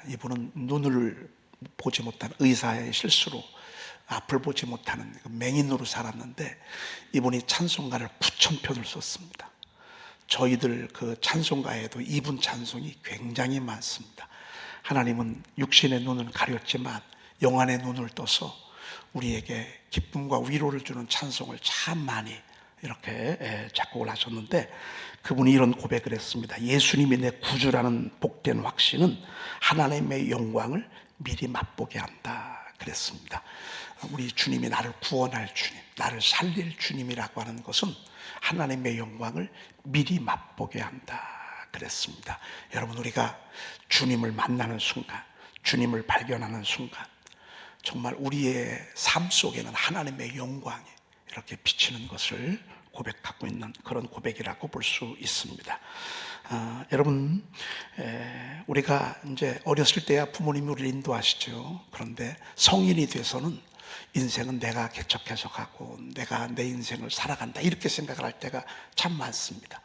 이분은 눈을 보지 못한 의사의 실수로 앞을 보지 못하는 맹인으로 살았는데 이분이 찬송가를 9,000편을 썼습니다. 저희들 그 찬송가에도 이분 찬송이 굉장히 많습니다. 하나님은 육신의 눈을 가렸지만 영안의 눈을 떠서 우리에게 기쁨과 위로를 주는 찬송을 참 많이 이렇게 작곡을 하셨는데 그분이 이런 고백을 했습니다. 예수님이 내 구주라는 복된 확신은 하나님의 영광을 미리 맛보게 한다 그랬습니다. 우리 주님이 나를 구원할 주님, 나를 살릴 주님이라고 하는 것은 하나님의 영광을 미리 맛보게 한다 그랬습니다. 여러분, 우리가 주님을 만나는 순간, 주님을 발견하는 순간 정말 우리의 삶 속에는 하나님의 영광이 이렇게 비치는 것을 고백하고 있는 그런 고백이라고 볼 수 있습니다. 여러분, 우리가 이제 어렸을 때야 부모님이 우리를 인도하시죠. 그런데 성인이 돼서는 인생은 내가 개척해서 가고 내가 내 인생을 살아간다 이렇게 생각을 할 때가 참 많습니다.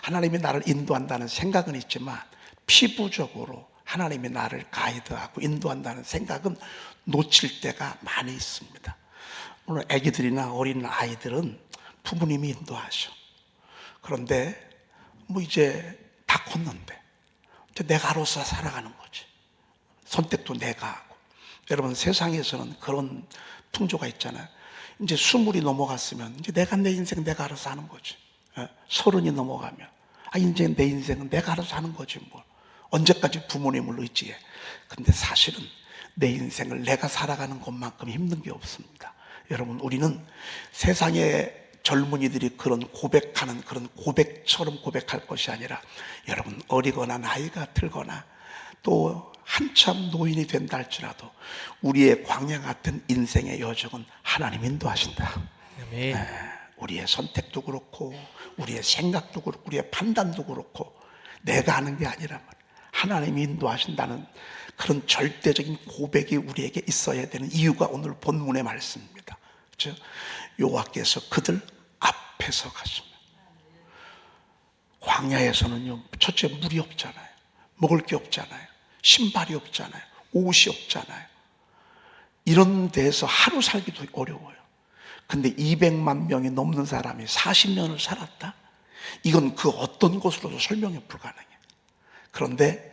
하나님이 나를 인도한다는 생각은 있지만 피부적으로 하나님이 나를 가이드하고 인도한다는 생각은 놓칠 때가 많이 있습니다. 오늘 아기들이나 어린 아이들은 부모님이 인도하셔. 그런데 뭐 이제 다 컸는데 이제 내가 알아서 살아가는 거지. 선택도 내가 하고. 여러분, 세상에서는 그런 풍조가 있잖아요. 이제 20이 넘어갔으면 이제 내가 내 인생 내가 알아서 하는 거지. 30이 넘어가면 이제 내 인생은 내가 알아서 하는 거지 뭐. 언제까지 부모님을 의지해. 근데 사실은 내 인생을 내가 살아가는 것만큼 힘든 게 없습니다. 여러분, 우리는 세상의 젊은이들이 그런 고백하는 그런 고백처럼 고백할 것이 아니라 여러분, 어리거나 나이가 들거나 또 한참 노인이 된다 할지라도 우리의 광야 같은 인생의 여정은 하나님 인도하신다. 아멘. 우리의 선택도 그렇고 우리의 생각도 그렇고 우리의 판단도 그렇고 내가 하는 게 아니라 하나님이 인도하신다는 그런 절대적인 고백이 우리에게 있어야 되는 이유가 오늘 본문의 말씀입니다. 즉 여호와께서 그들 앞에서 가십니다. 광야에서는요, 첫째 물이 없잖아요. 먹을 게 없잖아요. 신발이 없잖아요. 옷이 없잖아요. 이런 데서 하루 살기도 어려워요. 근데 200만 명이 넘는 사람이 40년을 살았다? 이건 그 어떤 것으로도 설명이 불가능해요. 그런데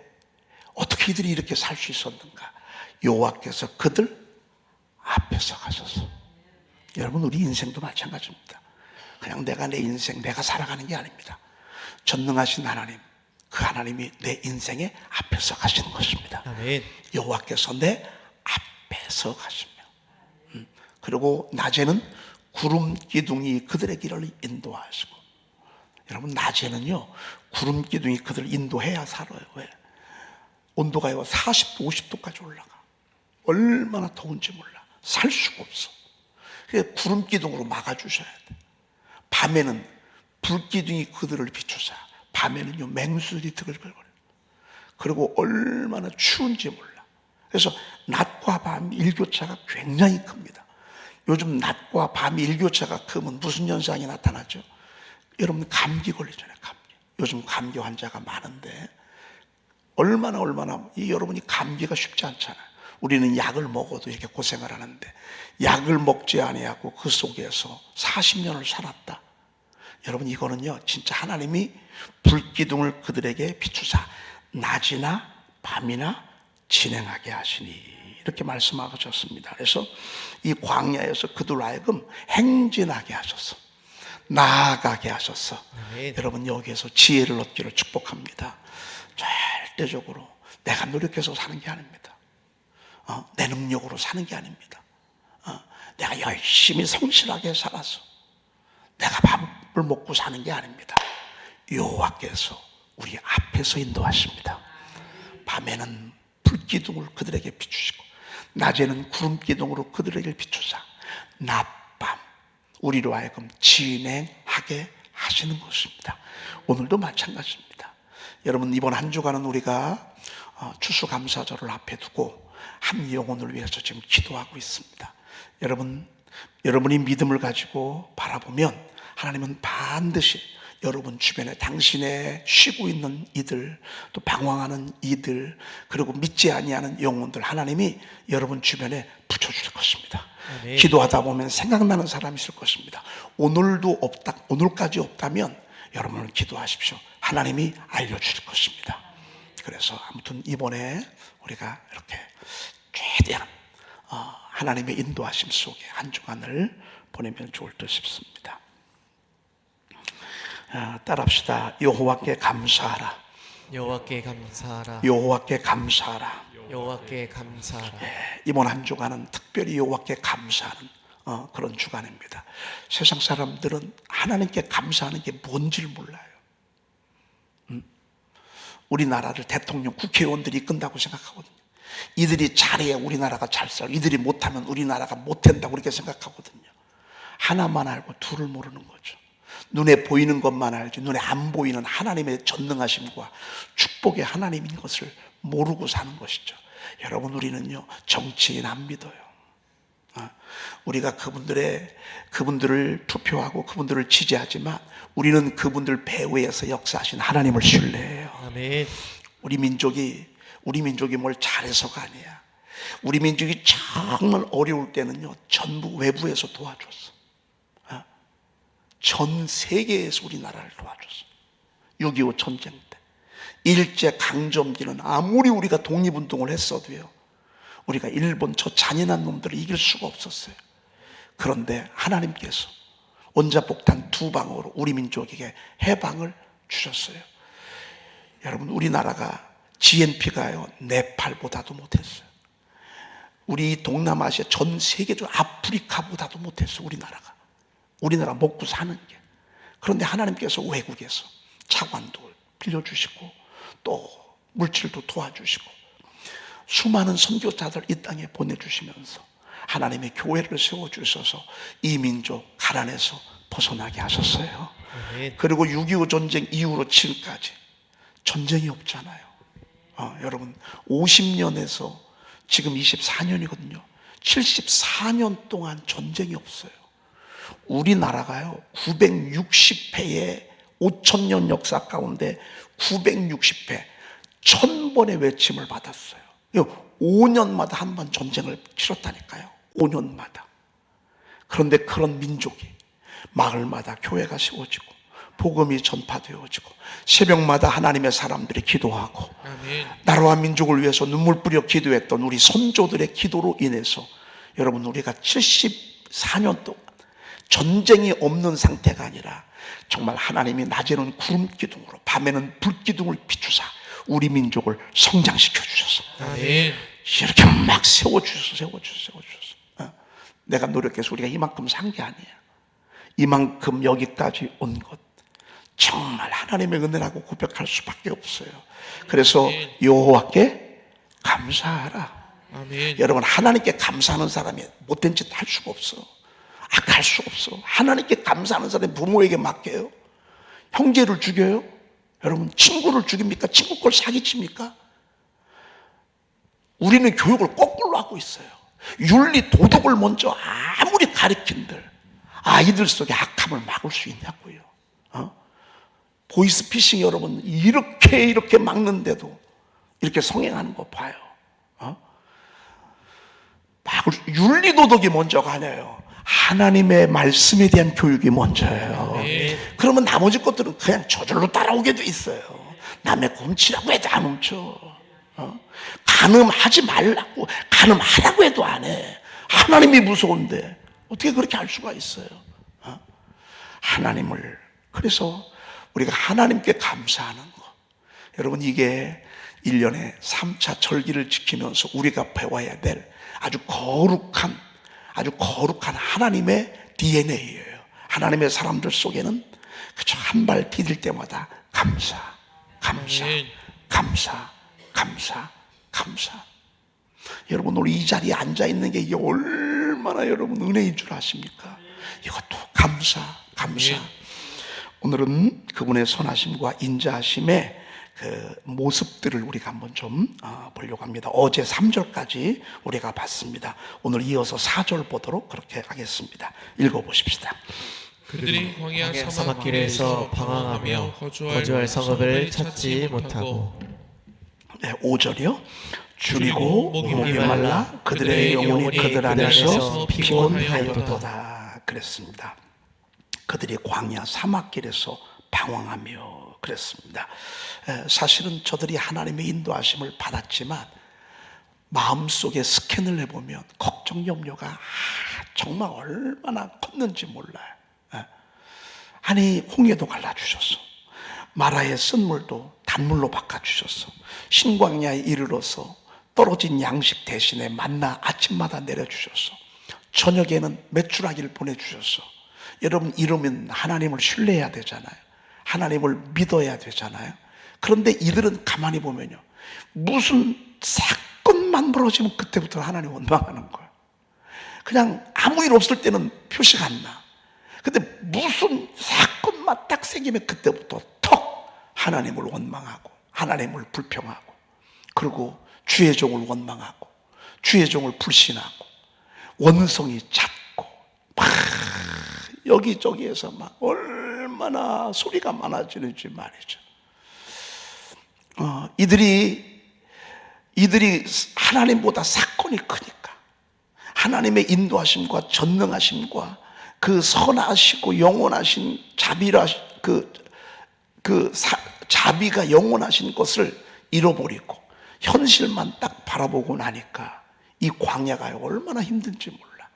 어떻게 이들이 이렇게 살 수 있었는가? 여호와께서 그들 앞에서 가셔서. 여러분, 우리 인생도 마찬가지입니다. 그냥 내가 내 인생 내가 살아가는 게 아닙니다. 전능하신 하나님, 그 하나님이 내 인생의 앞에서 가시는 것입니다. 아멘. 여호와께서 내 앞에서 가시며 그리고 낮에는 구름 기둥이 그들의 길을 인도하시고. 여러분, 낮에는요 구름 기둥이 그들을 인도해야 살아요. 왜? 온도가 40도 50도까지 올라가. 얼마나 더운지 몰라. 살 수가 없어. 그래서 구름 기둥으로 막아주셔야 돼. 밤에는 불 기둥이 그들을 비추사. 밤에는요 맹수들이 드글거려. 그리고 얼마나 추운지 몰라. 그래서 낮과 밤 일교차가 굉장히 큽니다. 요즘 낮과 밤 일교차가 크면 무슨 현상이 나타나죠? 여러분, 감기 걸리잖아요. 감기. 요즘 감기 환자가 많은데 얼마나 여러분이 감기가 쉽지 않잖아요. 우리는 약을 먹어도 이렇게 고생을 하는데 약을 먹지 아니하고 그 속에서 40년을 살았다. 여러분, 이거는요 진짜 하나님이 불기둥을 그들에게 비추사 낮이나 밤이나 진행하게 하시니 이렇게 말씀하셨습니다. 그래서 이 광야에서 그들 하여금 행진하게 하셔서 나아가게 하셔서 여러분, 여기에서 지혜를 얻기를 축복합니다. 절대적으로 내가 노력해서 사는 게 아닙니다. 내 능력으로 사는 게 아닙니다. 내가 열심히 성실하게 살아서 내가 밥을 먹고 사는 게 아닙니다. 여호와께서 우리 앞에서 인도하십니다. 밤에는 불기둥을 그들에게 비추시고 낮에는 구름기둥으로 그들에게 비추사 낮밤 우리로 하여금 진행하게 하시는 것입니다. 오늘도 마찬가지입니다. 여러분, 이번 한 주간은 우리가 추수감사절을 앞에 두고 한 영혼을 위해서 지금 기도하고 있습니다. 여러분이 믿음을 가지고 바라보면 하나님은 반드시 여러분 주변에 당신의 쉬고 있는 이들, 또 방황하는 이들, 그리고 믿지 아니하는 영혼들 하나님이 여러분 주변에 붙여줄 것입니다. 아멘. 기도하다 보면 생각나는 사람이 있을 것입니다. 오늘까지 없다면 여러분은 기도하십시오. 하나님이 알려주실 것입니다. 그래서 아무튼 이번에 우리가 이렇게 최대한 하나님의 인도하심 속에 한 주간을 보내면 좋을 듯 싶습니다. 따라합시다. 여호와께 감사하라. 여호와께 감사하라. 여호와께 감사하라. 여호와께 감사하라. 이번 한 주간은 특별히 여호와께 감사하는 그런 주간입니다. 세상 사람들은 하나님께 감사하는 게 뭔지를 몰라요. 우리나라를 대통령, 국회의원들이 이끈다고 생각하거든요. 이들이 잘해야 우리나라가 잘 살고, 이들이 못하면 우리나라가 못된다고 그렇게 생각하거든요. 하나만 알고 둘을 모르는 거죠. 눈에 보이는 것만 알지 눈에 안 보이는 하나님의 전능하심과 축복의 하나님인 것을 모르고 사는 것이죠. 여러분, 우리는요 정치인 안 믿어요. 우리가 그분들을 투표하고 그분들을 지지하지만 우리는 그분들 배후에서 역사하신 하나님을 신뢰해요. 아멘. 우리 민족이 뭘 잘해서가 아니야. 우리 민족이 정말 어려울 때는요 전부 외부에서 도와줬어. 전 세계에서 우리나라를 도와줬어. 6.25 전쟁 때, 일제 강점기는 아무리 우리가 독립운동을 했어도요 우리가 일본 저 잔인한 놈들을 이길 수가 없었어요. 그런데 하나님께서 원자폭탄 2방으로 우리 민족에게 해방을 주셨어요. 여러분, 우리나라가 GNP가요 네팔보다도 못했어요. 우리 동남아시아 전 세계적으로 아프리카보다도 못했어요. 우리나라 먹고 사는 게. 그런데 하나님께서 외국에서 차관도 빌려주시고 또 물질도 도와주시고 수많은 선교사들 이 땅에 보내주시면서 하나님의 교회를 세워주셔서 이 민족 가난에서 벗어나게 하셨어요. 아멘. 그리고 6.25 전쟁 이후로 지금까지 전쟁이 없잖아요. 여러분, 50년에서 지금 24년이거든요 74년 동안 전쟁이 없어요. 우리나라가요 960회의 5,000년 역사 가운데 960회 1000번의 외침을 받았어요. 5년마다 한 번 전쟁을 치렀다니까요. 5년마다. 그런데 그런 민족이 마을마다 교회가 세워지고 복음이 전파되어지고 새벽마다 하나님의 사람들이 기도하고 아멘. 나라와 민족을 위해서 눈물 뿌려 기도했던 우리 선조들의 기도로 인해서 여러분, 우리가 74년 동안 전쟁이 없는 상태가 아니라 정말 하나님이 낮에는 구름 기둥으로 밤에는 불 기둥을 비추사 우리 민족을 성장시켜 주셔서 아멘. 이렇게 막 세워주셔서 내가 노력해서 우리가 이만큼 산 게 아니에요. 이만큼 여기까지 온 것 정말 하나님의 은혜라고 고백할 수밖에 없어요. 그래서 여호와께 감사하라. 아멘. 여러분, 하나님께 감사하는 사람이 못된 짓 할 수가 없어. 악할 수 없어. 하나님께 감사하는 사람이 부모에게 맡겨요? 형제를 죽여요? 여러분, 친구를 죽입니까? 친구 걸 사기칩니까? 우리는 교육을 거꾸로 하고 있어요. 윤리 도덕을 먼저 아무리 가르친들 아이들 속에 악함을 막을 수 있냐고요. 보이스피싱 여러분 이렇게 막는데도 이렇게 성행하는 거 봐요. 윤리 도덕이 먼저가 아니에요. 하나님의 말씀에 대한 교육이 먼저예요. 그러면 나머지 것들은 그냥 저절로 따라오게 돼 있어요. 남의 곰치라고 해도 안 훔쳐. 간음하지 말라고 간음하라고 해도 안 해. 하나님이 무서운데 어떻게 그렇게 할 수가 있어요? 하나님을, 그래서 우리가 하나님께 감사하는 거, 여러분, 이게 1년에 3차 절기를 지키면서 우리가 배워야 될 아주 거룩한 하나님의 DNA예요. 하나님의 사람들 속에는 그저 한 발 디딜 때마다 감사. 여러분, 오늘 이 자리에 앉아 있는 게 이게 얼마나 여러분 은혜인 줄 아십니까? 이것도 감사. 오늘은 그분의 선하심과 인자하심의 그 모습들을 우리가 한번 좀 보려고 합니다. 어제 3절까지 우리가 봤습니다. 오늘 이어서 4절 보도록 그렇게 하겠습니다. 읽어보십시다. 그들이 광야 사막길에서 방황하며 거주할 성읍을 찾지 못하고. 네, 5절이요. 줄이고 목이 말라 그들의 영혼이 그들 안에서 피곤하였도다 그랬습니다. 그들이 광야 사막길에서 방황하며 그랬습니다. 사실은 저들이 하나님의 인도하심을 받았지만 마음속에 스캔을 해보면 걱정 염려가 정말 얼마나 컸는지 몰라요. 아니 홍해도 갈라주셨어. 마라의 쓴물도 단물로 바꿔주셨어. 신광야에 이르러서 떨어진 양식 대신에 만나 아침마다 내려주셨어. 저녁에는 메추라기를 보내주셨어. 여러분 이러면 하나님을 신뢰해야 되잖아요. 하나님을 믿어야 되잖아요. 그런데 이들은 가만히 보면요, 무슨 사건만 벌어지면 그때부터 하나님 원망하는 거예요. 그냥 아무 일 없을 때는 표시가 안 나. 근데 무슨 사건만 딱 생기면 그때부터 턱 하나님을 원망하고 하나님을 불평하고, 그리고 주의 종을 원망하고 주의 종을 불신하고 원성이 잦고 막 여기저기에서 막 얼마나 소리가 많아지는지 말이죠. 이들이 하나님보다 사건이 크니까 하나님의 인도하심과 전능하심과 그 선하시고 영원하신 자비가 영원하신 것을 잃어버리고 현실만 딱 바라보고 나니까 이 광야가 얼마나 힘든지 몰라.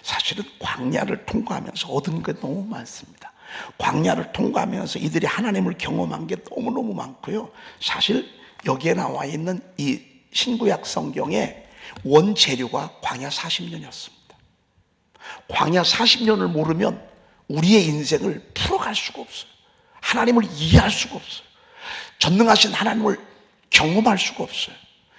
사실은 광야를 통과하면서 얻은 게 너무 많습니다. 광야를 통과하면서 이들이 하나님을 경험한 게 너무너무 많고요. 사실 여기에 나와 있는 이 신구약 성경의 원재료가 광야 40년이었습니다. 광야 40년을 모르면 우리의 인생을 풀어갈 수가 없어요. 하나님을 이해할 수가 없어요. 전능하신 하나님을 경험할 수가 없어요.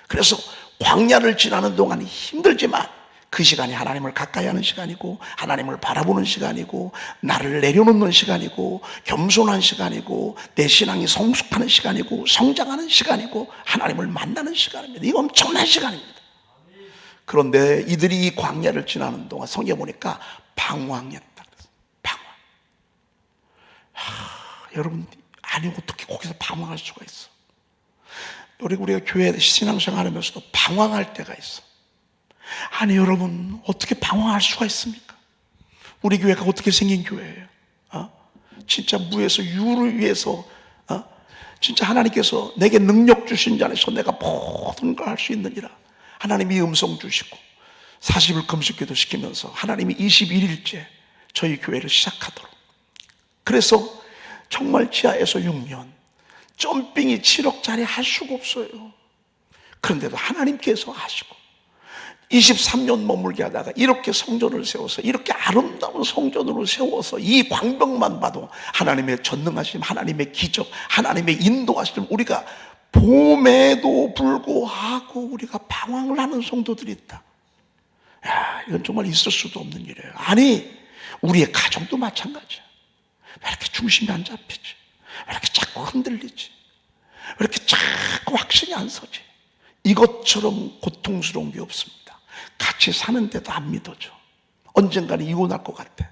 그래서 광야를 지나는 동안 힘들지만 그 시간이 하나님을 가까이 하는 시간이고 하나님을 바라보는 시간이고 나를 내려놓는 시간이고 겸손한 시간이고 내 신앙이 성숙하는 시간이고 성장하는 시간이고 하나님을 만나는 시간입니다. 이거 엄청난 시간입니다. 그런데 이들이 이 광야를 지나는 동안 성경에 보니까 방황했다. 방황. 여러분, 아니 어떻게 거기서 방황할 수가 있어? 우리가 교회 신앙생활 하면서도 방황할 때가 있어. 아니 여러분, 어떻게 방황할 수가 있습니까? 우리 교회가 어떻게 생긴 교회예요? 진짜 무에서 유를 위해서 진짜 하나님께서 내게 능력 주신 자 안에서 내가 모든 걸 할 수 있느니라. 하나님이 음성 주시고 40일 금식기도 시키면서 하나님이 21일째 저희 교회를 시작하도록, 그래서 정말 지하에서 6년 점핑이 7억짜리 할 수가 없어요. 그런데도 하나님께서 하시고 23년 머물게 하다가 이렇게 성전을 세워서 이렇게 아름다운 성전으로 세워서 이 광경만 봐도 하나님의 전능하심, 하나님의 기적, 하나님의 인도하심, 우리가 봄에도 불구하고 우리가 방황을 하는 성도들이 있다. 야, 이건 정말 있을 수도 없는 일이에요. 아니 우리의 가정도 마찬가지야. 왜 이렇게 중심이 안 잡히지? 왜 이렇게 자꾸 흔들리지? 왜 이렇게 자꾸 확신이 안 서지? 이것처럼 고통스러운 게 없습니다. 같이 사는데도 안 믿어져. 언젠가는 이혼할 것 같아.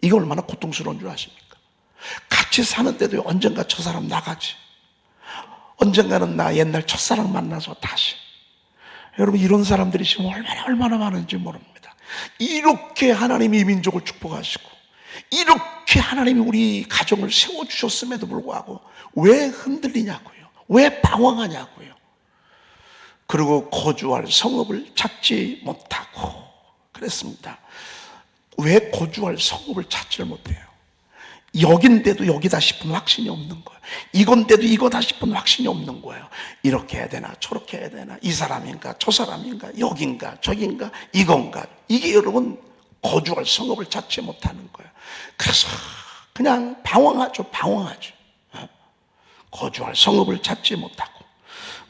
이게 얼마나 고통스러운 줄 아십니까? 같이 사는데도 언젠가 저 사람 나가지. 언젠가는 나 옛날 첫사랑 만나서 다시. 여러분, 이런 사람들이 지금 얼마나 많은지 모릅니다. 이렇게 하나님이 이 민족을 축복하시고 이렇게 하나님이 우리 가정을 세워주셨음에도 불구하고 왜 흔들리냐고요? 왜 방황하냐고요? 그리고 거주할 성읍을 찾지 못하고 그랬습니다. 왜 거주할 성읍을 찾지를 못해요? 여긴데도 여기다 싶은 확신이 없는 거예요. 이건데도 이거다 싶은 확신이 없는 거예요. 이렇게 해야 되나 저렇게 해야 되나, 이 사람인가 저 사람인가, 여긴가 저긴가, 이건가. 이게 여러분 거주할 성읍을 찾지 못하는 거예요. 그래서 그냥 방황하죠. 거주할 성읍을 찾지 못하고,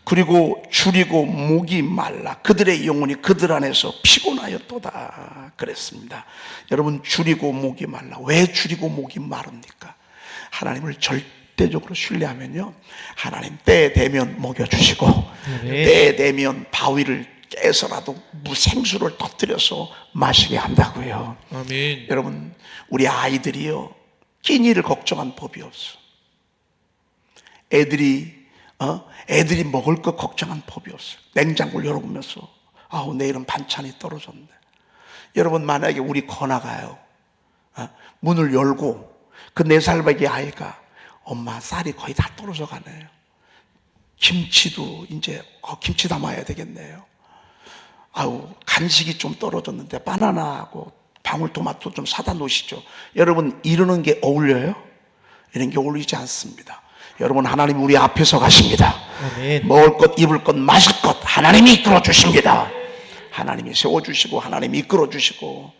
그리고 줄이고 목이 말라 그들의 영혼이 그들 안에서 피곤하였도다 그랬습니다. 여러분, 줄이고 목이 말라. 왜 줄이고 목이 마릅니까? 하나님을 절대적으로 신뢰하면요, 하나님 때에 되면 먹여주시고 때에 되면 바위를 깨서라도 무생수를 터뜨려서 마시게 한다고요. 아멘. 여러분, 우리 아이들이요, 끼니를 걱정한 법이 없어. 애들이 먹을 것 걱정한 법이 없어. 냉장고를 열어보면서 아우, 내일은 반찬이 떨어졌네. 여러분, 만약에 우리 거나가요, 문을 열고 그 4살배기 아이가 엄마, 쌀이 거의 다 떨어져 가네요. 김치도 이제 김치 담아야 되겠네요. 아우, 간식이 좀 떨어졌는데 바나나하고 방울토마토 좀 사다 놓으시죠. 여러분, 이러는 게 어울려요? 이런 게 어울리지 않습니다. 여러분, 하나님 우리 앞에서 가십니다. 아멘. 먹을 것, 입을 것, 마실 것 하나님이 이끌어 주십니다. 하나님이 세워주시고 하나님이 이끌어 주시고,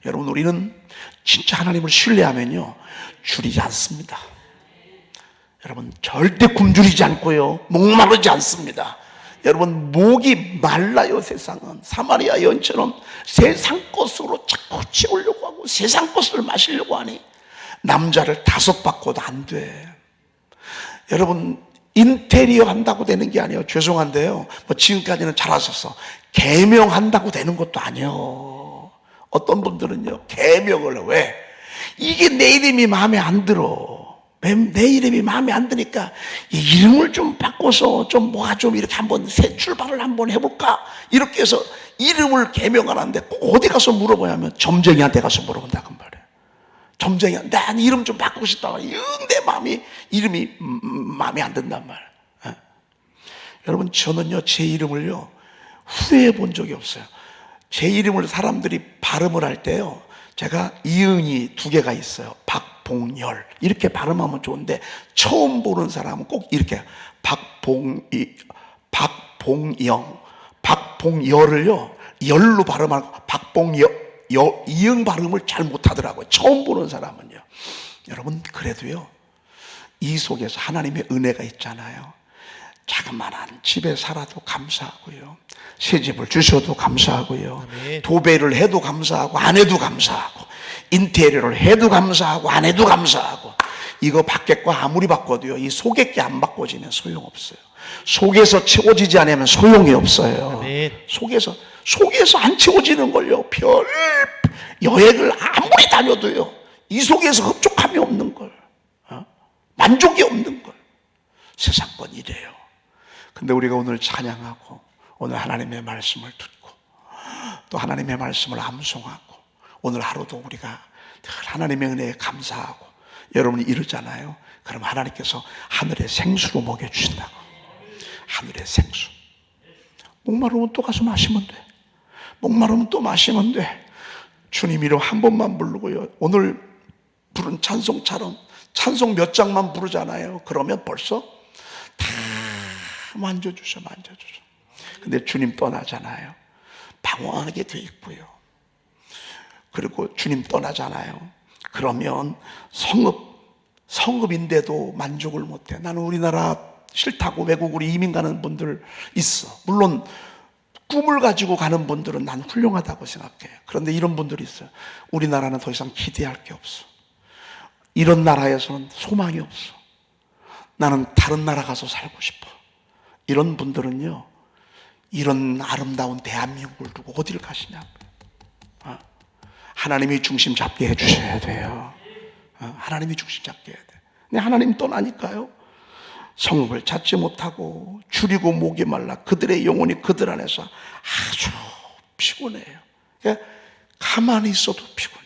여러분, 우리는 진짜 하나님을 신뢰하면요, 줄이지 않습니다. 여러분, 절대 굶주리지 않고요, 목마르지 않습니다. 여러분, 목이 말라요. 세상은 사마리아 여인처럼 세상 것으로 자꾸 채우려고 하고 세상 것을 마시려고 하니 남자를 5 바꿔도 안 돼. 여러분, 인테리어 한다고 되는 게 아니에요. 죄송한데요, 뭐 지금까지는 잘하셨어. 계명한다고 되는 것도 아니에요. 어떤 분들은요, 계명을 왜? 이게 내 이름이 마음에 안 들어. 내 이름이 마음에 안 드니까 이 이름을 좀 바꿔서 좀 뭐가 좀 이렇게 한번 새 출발을 한번 해볼까? 이렇게 해서 이름을 개명하는데 꼭 어디 가서 물어보냐면 점쟁이한테 가서 물어본다고 말이에요. 점쟁이한테 난 이름 좀 바꾸고 싶다. 내 이름이 마음에 안 든단 말이에요. 여러분, 저는요, 제 이름을요, 후회해 본 적이 없어요. 제 이름을 사람들이 발음을 할 때요, 제가 이응이 2개가 있어요. 박봉열 이렇게 발음하면 좋은데 처음 보는 사람은 꼭 이렇게 박봉영, 박봉열을요 열로 발음하고 이응 발음을 잘 못하더라고요. 처음 보는 사람은요. 여러분, 그래도요, 이 속에서 하나님의 은혜가 있잖아요. 자그마한 집에 살아도 감사하고요, 새 집을 주셔도 감사하고요, 아멘. 도배를 해도 감사하고 안 해도 감사하고, 인테리어를 해도 감사하고 안 해도 감사하고, 이거 밖에 거 아무리 바꿔도요, 이 속에 게 안 바꿔지면 소용없어요. 속에서 채워지지 않으면 소용이 없어요. 아멘. 속에서 안 채워지는 걸요, 별 여행을 아무리 다녀도요, 이 속에서 흡족함이 없는 걸, 만족이 없는 걸. 세상 건 이래요. 근데 우리가 오늘 찬양하고 오늘 하나님의 말씀을 듣고 또 하나님의 말씀을 암송하고 오늘 하루도 우리가 늘 하나님의 은혜에 감사하고 여러분이 이러잖아요. 그럼 하나님께서 하늘의 생수로 먹여주신다고. 하늘의 생수. 목마르면 또 가서 마시면 돼. 목마르면 또 마시면 돼. 주님 이름 한 번만 부르고요, 오늘 부른 찬송처럼 찬송 몇 장만 부르잖아요. 그러면 벌써 다 만져주셔. 근데 주님 떠나잖아요. 방황하게 돼 있고요. 그리고 주님 떠나잖아요. 그러면 성읍인데도 만족을 못해. 나는 우리나라 싫다고 외국으로 이민 가는 분들 있어. 물론 꿈을 가지고 가는 분들은 난 훌륭하다고 생각해. 그런데 이런 분들이 있어요. 우리나라는 더 이상 기대할 게 없어. 이런 나라에서는 소망이 없어. 나는 다른 나라 가서 살고 싶어. 이런 분들은요, 이런 아름다운 대한민국을 두고 어디를 가시냐고요. 하나님이 중심 잡게 해주셔야 돼요. 하나님이 중심 잡게 해야 돼. 근데 하나님 떠나니까요, 성읍을 찾지 못하고 줄이고 목이 말라 그들의 영혼이 그들 안에서 아주 피곤해요. 그러니까 가만히 있어도 피곤해.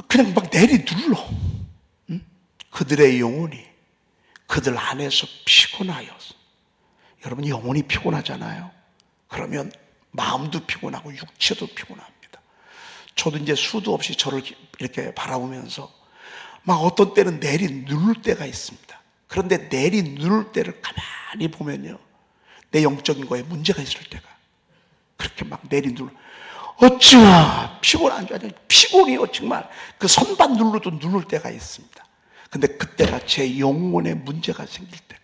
그냥 막 내리눌러. 그들의 영혼이 그들 안에서 피곤하여서. 여러분, 영혼이 피곤하잖아요. 그러면 마음도 피곤하고 육체도 피곤합니다. 저도 이제 수도 없이 저를 이렇게 바라보면서 막 어떤 때는 내리누를 때가 있습니다. 그런데 내리누를 때를 가만히 보면요, 내 영적인 거에 문제가 있을 때가, 그렇게 막 내리누를, 어찌나 피곤한 줄 아냐. 피곤이요, 정말 그 선반 눌러도 누를 때가 있습니다. 근데 그때가 제 영혼에 문제가 생길 때가.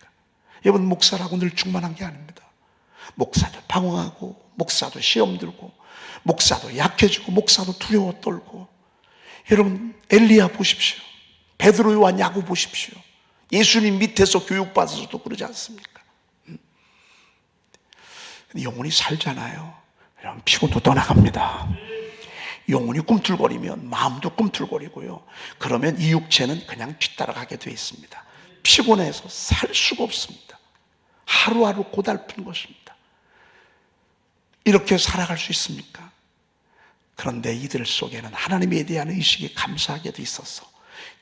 여러분, 목사라고 늘 충만한 게 아닙니다. 목사도 방황하고, 목사도 시험 들고, 목사도 약해지고, 목사도 두려워 떨고. 여러분, 엘리야 보십시오. 베드로 요한 야고 보십시오. 예수님 밑에서 교육받아서도 그러지 않습니까? 영혼이 살잖아요. 그럼 피곤도 떠나갑니다. 영혼이 꿈틀거리면 마음도 꿈틀거리고요. 그러면 이 육체는 그냥 뒤따라가게 되어 있습니다. 피곤해서 살 수가 없습니다. 하루하루 고달픈 것입니다. 이렇게 살아갈 수 있습니까? 그런데 이들 속에는 하나님에 대한 의식이 감사하게도 있어서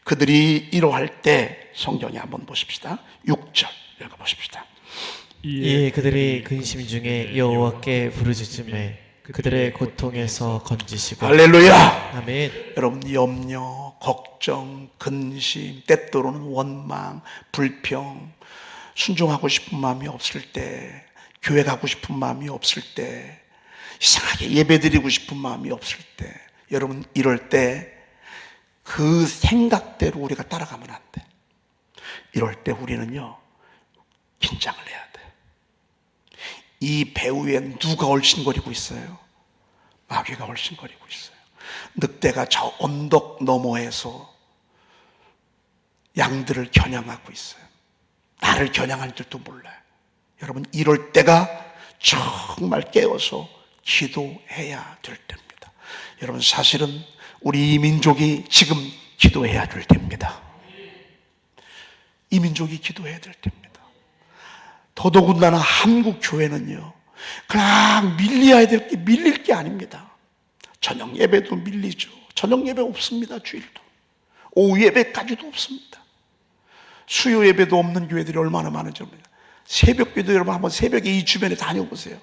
그들이 이러할 때 성경에 한번 보십시다. 6절 읽어보십시다. 이에 그들이 근심 중에 여호와께 부르짖음에 그들의 고통에서 건지시고. 할렐루야. 아멘. 여러분, 염려, 걱정, 근심, 때때로는 원망, 불평, 순종하고 싶은 마음이 없을 때, 교회 가고 싶은 마음이 없을 때, 이상하게 예배드리고 싶은 마음이 없을 때, 여러분 이럴 때 그 생각대로 우리가 따라가면 안 돼. 이럴 때 우리는요, 긴장을 해야 돼. 이 배후에 누가 얼씬거리고 있어요? 마귀가 얼씬거리고 있어요. 늑대가 저 언덕 너머에서 양들을 겨냥하고 있어요. 나를 겨냥할 줄도 몰라요. 여러분, 이럴 때가 정말 깨어서 기도해야 될 때입니다. 여러분, 사실은 우리 이 민족이 지금 기도해야 될 때입니다. 이 민족이 기도해야 될 때입니다. 더더군다나 한국 교회는요, 그냥 밀려야 될 게 밀릴 게 아닙니다. 저녁 예배도 밀리죠. 저녁 예배 없습니다. 주일도. 오후 예배까지도 없습니다. 수요 예배도 없는 교회들이 얼마나 많은지 모릅니다. 새벽 기도 여러분 한번 새벽에 이 주변에 다녀보세요.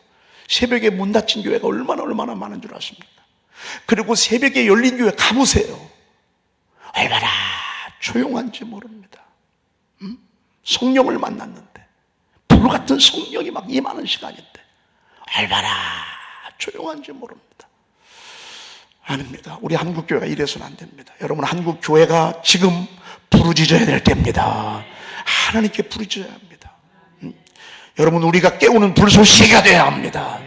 새벽에 문 닫힌 교회가 얼마나 많은 줄 아십니까? 그리고 새벽에 열린 교회 가보세요. 얼마나 조용한지 모릅니다. 성령을 만났는데, 불같은 성령이 막 임하는 시간인데 얼마나 조용한지 모릅니다. 아닙니다. 우리 한국교회가 이래서는 안 됩니다. 여러분, 한국교회가 지금 부르짖어야 될 때입니다. 하나님께 부르짖어야 합니다. 여러분, 우리가 깨우는 불쏘시개가 돼야 합니다.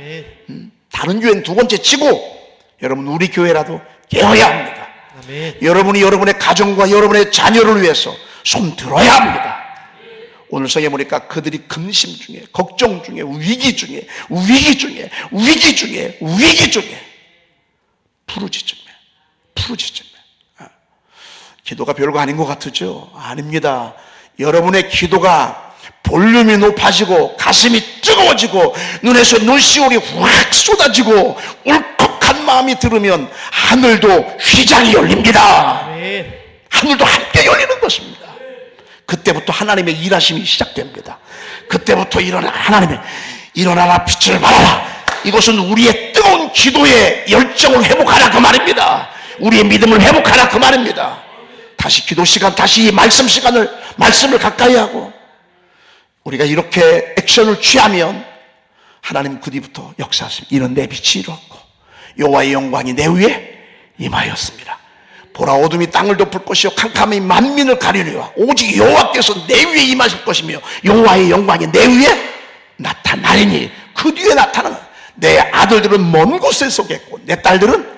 다른 교회는 두 번째 치고 여러분, 우리 교회라도 깨어야 합니다. 아멘. 여러분이 여러분의 가정과 여러분의 자녀를 위해서 손 들어야 합니다. 오늘 성경에 보니까 그들이 근심 중에, 걱정 중에, 위기 중에 부르짖음에 기도가 별거 아닌 것 같으죠? 아닙니다. 여러분의 기도가 볼륨이 높아지고 가슴이 뜨거워지고 눈에서 눈시울이 확 쏟아지고 울컥한 마음이 들으면 하늘도 휘장이 열립니다. 아멘. 하늘도 함께 열리는 것입니다. 그때부터 하나님의 일하심이 시작됩니다. 그때부터 일어나라 빛을 발하라. 이것은 우리의 뜨거운 기도의 열정을 회복하라 그 말입니다. 우리의 믿음을 회복하라 그 말입니다. 다시 기도 시간, 다시 이 말씀을 가까이 하고 우리가 이렇게 액션을 취하면 하나님 그 뒤부터 역사하십니다. 이는 내 빛이 이루었고 여호와의 영광이 내 위에 임하였습니다. 보라, 어둠이 땅을 덮을 것이요 캄캄이 만민을 가리려와 오직 여호와께서 내 위에 임하실 것이며 여호와의 영광이 내 위에 나타나리니 그 뒤에 나타나는 내 아들들은 먼 곳에 서겠고 내 딸들은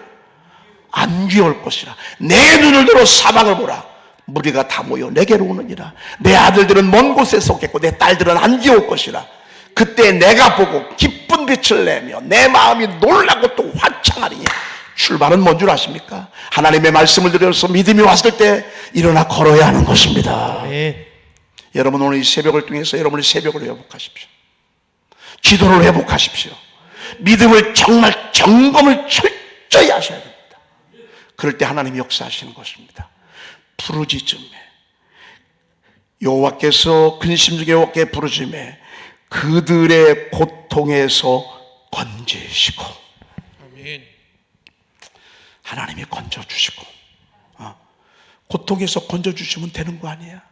안귀 올 것이라. 내 눈을 들어 사방을 보라. 무리가 다 모여 내게로 오느니라. 내 아들들은 먼 곳에 서겠고 내 딸들은 안귀 올 것이라. 그때 내가 보고 기쁜 빛을 내며 내 마음이 놀라고 또 화창하리니. 출발은 뭔 줄 아십니까? 하나님의 말씀을 들어서 믿음이 왔을 때 일어나 걸어야 하는 것입니다. 아멘. 여러분, 오늘 이 새벽을 통해서 여러분의 새벽을 회복하십시오. 기도를 회복하십시오. 믿음을 정말 점검을 철저히 하셔야 됩니다. 그럴 때 하나님이 역사하시는 것입니다. 부르짖음에 여호와께서 근심 중에 여호와께 부르짖음에 그들의 고통에서 건지시고. 아멘. 하나님이 건져주시고, 고통에서 건져주시면 되는 거 아니야?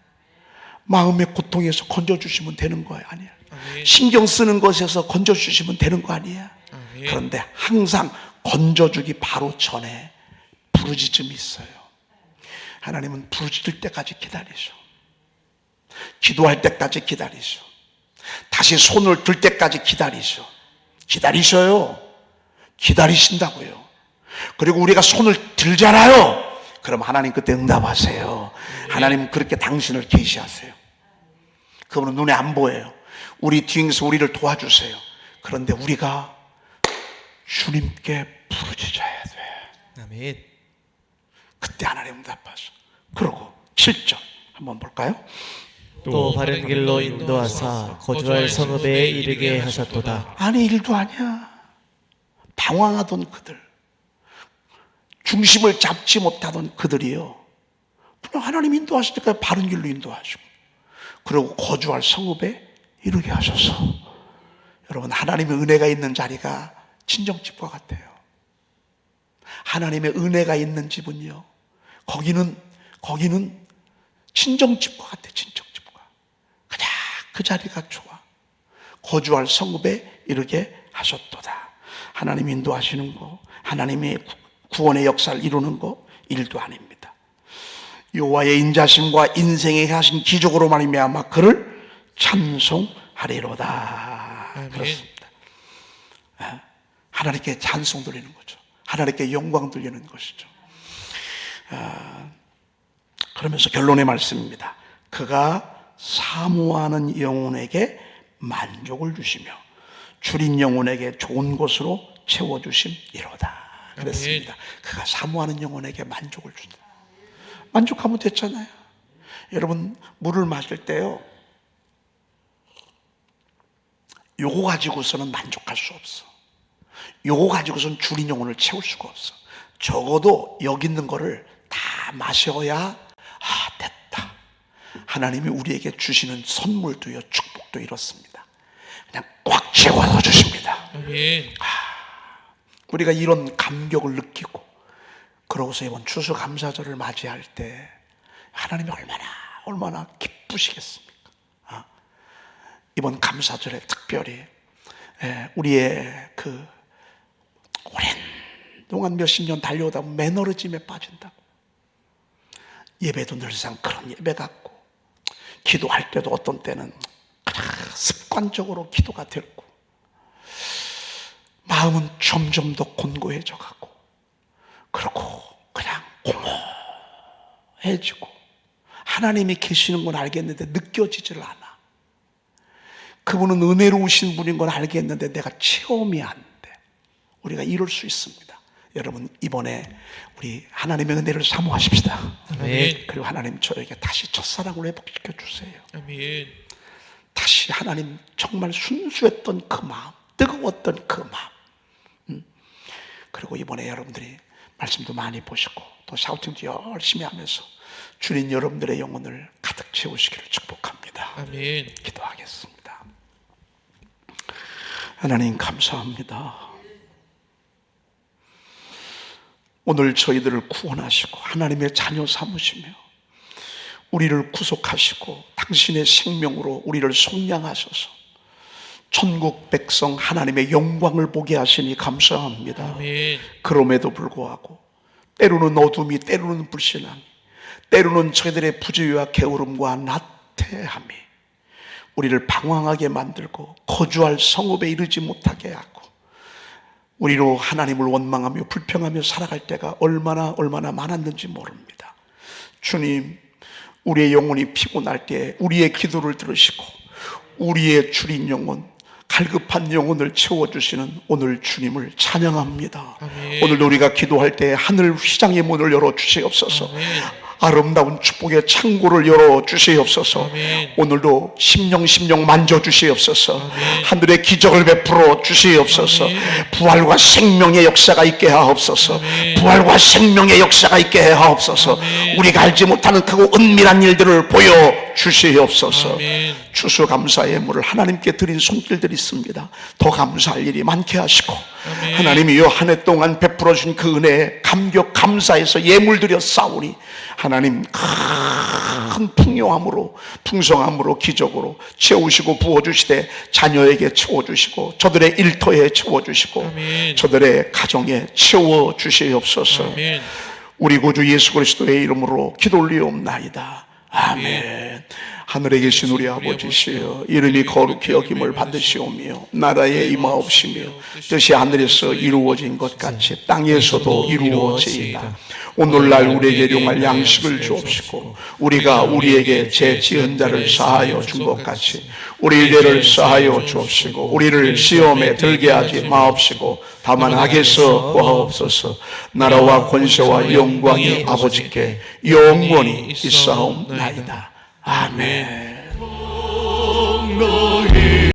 마음의 고통에서 건져주시면 되는 거 아니야? 아멘. 신경 쓰는 것에서 건져주시면 되는 거 아니야? 아멘. 그런데 항상 건져주기 바로 전에 부르짖음이 있어요. 하나님은 부르짖을 때까지 기다리셔. 기도할 때까지 기다리셔. 다시 손을 들 때까지 기다리셔. 기다리셔요. 기다리신다고요. 그리고 우리가 손을 들잖아요. 그럼 하나님 그때 응답하세요. 하나님 그렇게 당신을 계시하세요. 그분은 눈에 안 보여요. 우리 뒤에서 우리를 도와주세요. 그런데 우리가 주님께 부르짖어야 돼. 아멘. 그때 하나님 응답하셔. 그러고 7절 한번 볼까요? 또 바른 길로 인도하사 거주할 성읍에 이르게 하셨도다. 아니, 일도 아니야. 방황하던 그들, 중심을 잡지 못하던 그들이요, 그냥 하나님 인도하시니까 바른 길로 인도하시고, 그리고 거주할 성읍에 이르게 하셔서. 여러분, 하나님의 은혜가 있는 자리가 친정집과 같아요. 하나님의 은혜가 있는 집은요, 거기는 친정집과 같아. 친정집과 그냥 그 자리가 좋아. 거주할 성읍에 이르게 하셨도다. 하나님이 인도하시는 거, 하나님의 구원의 역사를 이루는 거 일도 아닙니다. 여호와의 인자심과 인생에 하신 기적으로 말미암아 그를 찬송하리로다. 아멘. 그렇습니다. 하나님께 찬송 돌리는 거죠. 하나님께 영광 돌리는 것이죠. 그러면서 결론의 말씀입니다. 그가 사모하는 영혼에게 만족을 주시며 줄인 영혼에게 좋은 것으로 채워주심이로다. 그랬습니다. 그가 사모하는 영혼에게 만족을 준다. 만족하면 됐잖아요. 여러분, 물을 마실 때요, 요거 가지고서는 만족할 수 없어. 요거 가지고서는 줄인 영혼을 채울 수가 없어. 적어도 여기 있는 거를 다 마셔야 됐다. 하나님이 우리에게 주시는 선물도요, 축복도 이렇습니다. 그냥 꽉 채워서 주십니다. 아멘. 우리가 이런 감격을 느끼고, 그러고서 이번 추수감사절을 맞이할 때 하나님이 얼마나 기쁘시겠습니까? 이번 감사절에 특별히 우리의 그 오랜 동안 몇십 년 달려오다 매너리즘에 빠진다고, 예배도 늘상 그런 예배 같고, 기도할 때도 어떤 때는 그냥 습관적으로 기도가 됐고, 마음은 점점 더 곤고해져 가고, 그렇고 그냥 공허해지고, 하나님이 계시는 건 알겠는데 느껴지질 않아. 그분은 은혜로우신 분인 건 알겠는데 내가 체험이 안 돼. 우리가 이럴 수 있습니다. 여러분, 이번에 우리 하나님의 은혜를 사모하십시다. 아멘. 그리고 하나님 저에게 다시 첫사랑을 회복시켜 주세요. 아멘. 다시 하나님 정말 순수했던 그 마음, 뜨거웠던 그 마음. 그리고 이번에 여러분들이 말씀도 많이 보시고 또 샤우팅도 열심히 하면서 주님 여러분들의 영혼을 가득 채우시기를 축복합니다. 아멘. 기도하겠습니다. 하나님 감사합니다. 오늘 저희들을 구원하시고 하나님의 자녀 삼으시며 우리를 구속하시고 당신의 생명으로 우리를 속량하셔서 천국 백성 하나님의 영광을 보게 하시니 감사합니다. 아멘. 그럼에도 불구하고 때로는 어둠이, 때로는 불신앙이, 때로는 저희들의 부주의와 게으름과 나태함이 우리를 방황하게 만들고 거주할 성읍에 이르지 못하게 하고 우리로 하나님을 원망하며 불평하며 살아갈 때가 얼마나 많았는지 모릅니다. 주님, 우리의 영혼이 피곤할 때 우리의 기도를 들으시고 우리의 줄인 영혼, 갈급한 영혼을 채워주시는 오늘 주님을 찬양합니다. 아멘. 오늘도 우리가 기도할 때 하늘 휘장의 문을 열어주시옵소서. 아멘. 아름다운 축복의 창고를 열어주시옵소서. 아멘. 오늘도 심령 만져주시옵소서. 아멘. 하늘의 기적을 베풀어 주시옵소서. 아멘. 부활과 생명의 역사가 있게 하옵소서. 아멘. 부활과 생명의 역사가 있게 하옵소서. 아멘. 우리가 알지 못하는 크고 은밀한 일들을 보여주시옵소서. 아멘. 추수감사의 예물을 하나님께 드린 손길들이 있습니다. 더 감사할 일이 많게 하시고 아멘. 하나님이 요 한 해 동안 베풀어 주신 그 은혜에 감격 감사해서 예물 드려 싸우니 하나님 큰 풍요함으로 풍성함으로 기적으로 채우시고 부어주시되 자녀에게 채워주시고 저들의 일터에 채워주시고 아멘. 저들의 가정에 채워주시옵소서. 아멘. 우리 구주 예수 그리스도의 이름으로 기도 올리옵나이다. 아멘. 하늘에 계신 우리 아버지시여, 이름이 거룩히 여김을 받으시오며 나라에 임하옵시며 뜻이 하늘에서 이루어진 것 같이 땅에서도 이루어지이다. 오늘날 우리에게 일용할 양식을 주옵시고 우리가 우리에게 죄 지은 자를 사하여 준 것 같이 우리 죄를 사하여 주옵시고 우리를 시험에 들게 하지 마옵시고 다만 악에서 구하옵소서. 나라와 권세와 영광이 아버지께 영원히 있사옵나이다. 아멘.